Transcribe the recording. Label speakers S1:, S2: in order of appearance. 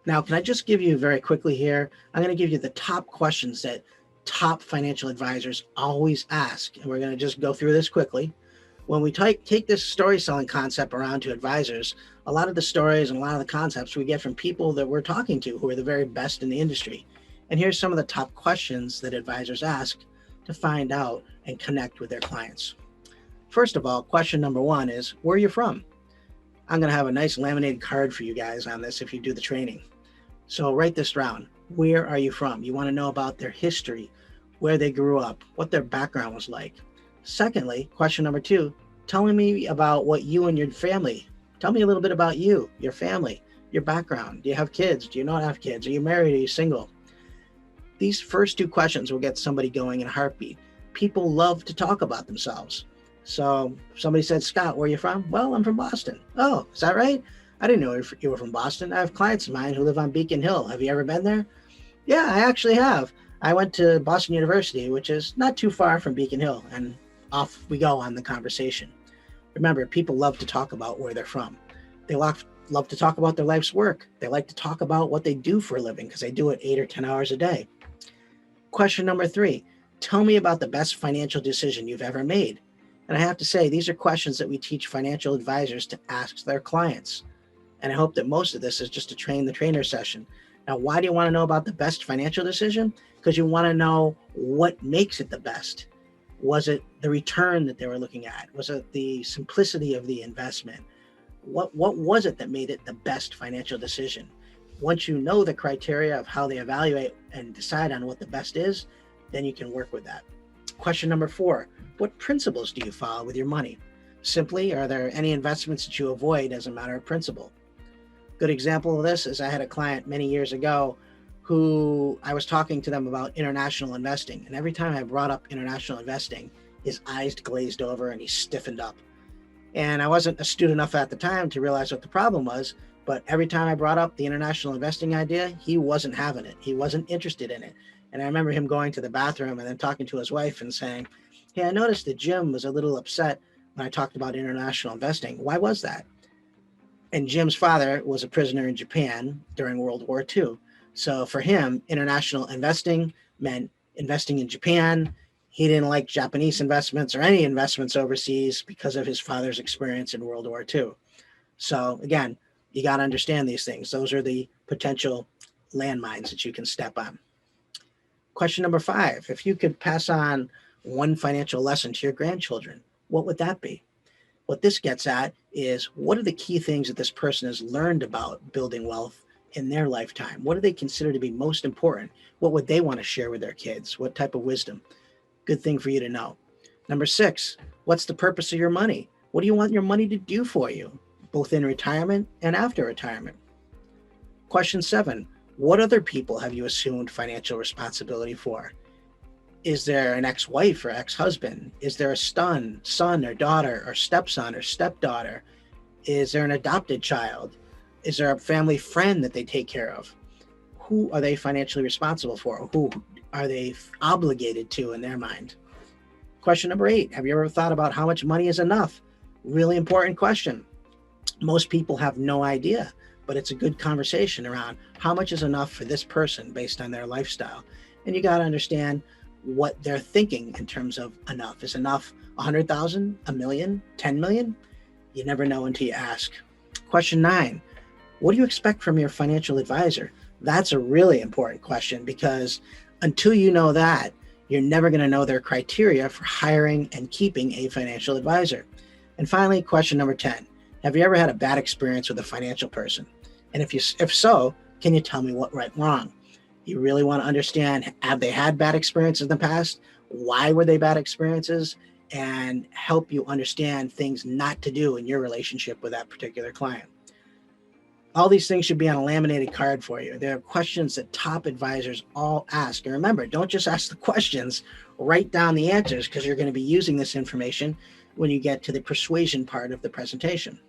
S1: Now, can I just give you very quickly here? I'm going to give you the top questions that top financial advisors always ask. And we're going to just go through this quickly. When we take this story selling concept around to advisors, a lot of the stories and a lot of the concepts we get from people that we're talking to who are the very best in the industry. And here's some of the top questions that advisors ask to find out and connect with their clients. First of all, question number one is, where are you from? I'm going to have a nice laminated card for you guys on this if you do the training. So write this down. Where are you from? You want to know about their history, where they grew up, what their background was like. Secondly, question number two, tell me about what you and your family, tell me a little bit about you, your family, your background. Do you have kids? Do you not have kids? Are you married? Are you single? These first two questions will get somebody going in a heartbeat. People love to talk about themselves. So somebody said, Scott, where are you from? Well, I'm from Boston. Oh, is that right? I didn't know you were from Boston. I have clients of mine who live on Beacon Hill. Have you ever been there? Yeah, I actually have. I went to Boston University, which is not too far from Beacon Hill, and off we go on the conversation. Remember, people love to talk about where they're from. They love to talk about their life's work. They like to talk about what they do for a living because they do it 8 or 10 hours a day. Question number three, tell me about the best financial decision you've ever made. And I have to say, these are questions that we teach financial advisors to ask their clients. And I hope that most of this is just a train the trainer session. Now, why do you want to know about the best financial decision? Because you want to know what makes it the best. Was it the return that they were looking at? Was it the simplicity of the investment? What was it that made it the best financial decision? Once you know the criteria of how they evaluate and decide on what the best is, then you can work with that. Question number four, what principles do you follow with your money? Simply, are there any investments that you avoid as a matter of principle? Good example of this is I had a client many years ago who I was talking to them about international investing. And every time I brought up international investing, his eyes glazed over and he stiffened up. And I wasn't astute enough at the time to realize what the problem was. But every time I brought up the international investing idea, he wasn't having it. He wasn't interested in it. And I remember him going to the bathroom and then talking to his wife and saying, hey, I noticed that Jim was a little upset when I talked about international investing. Why was that? And Jim's father was a prisoner in Japan during World War II. So for him, international investing meant investing in Japan. He didn't like Japanese investments or any investments overseas because of his father's experience in World War II. So again, you got to understand these things. Those are the potential landmines that you can step on. Question number five, if you could pass on one financial lesson to your grandchildren, what would that be? What this gets at is, what are the key things that this person has learned about building wealth in their lifetime? What do they consider to be most important? What would they want to share with their kids? What type of wisdom? Good thing for you to know. Number six, what's the purpose of your money? What do you want your money to do for you, both in retirement and after retirement? Question seven, what other people have you assumed financial responsibility for? Is there an ex-wife or ex-husband? Is there a son or daughter or stepson or stepdaughter? Is there an adopted child? Is there a family friend that they take care of? Who are they financially responsible for? Who are they obligated to in their mind? Question number eight, have you ever thought about how much money is enough? Really important question. Most people have no idea, but it's a good conversation around how much is enough for this person based on their lifestyle. And you got to understand what they're thinking in terms of enough. Is enough 100,000, a million, 10 million? You never know until you ask. Question nine, what do you expect from your financial advisor? That's a really important question, because until you know that, you're never going to know their criteria for hiring and keeping a financial advisor. And finally, question number 10, have you ever had a bad experience with a financial person? And if so, can you tell me what went wrong? You really want to understand, have they had bad experiences in the past? Why were they bad experiences? And help you understand things not to do in your relationship with that particular client. All these things should be on a laminated card for you. There are questions that top advisors all ask. And remember, don't just ask the questions, write down the answers, because you're going to be using this information when you get to the persuasion part of the presentation.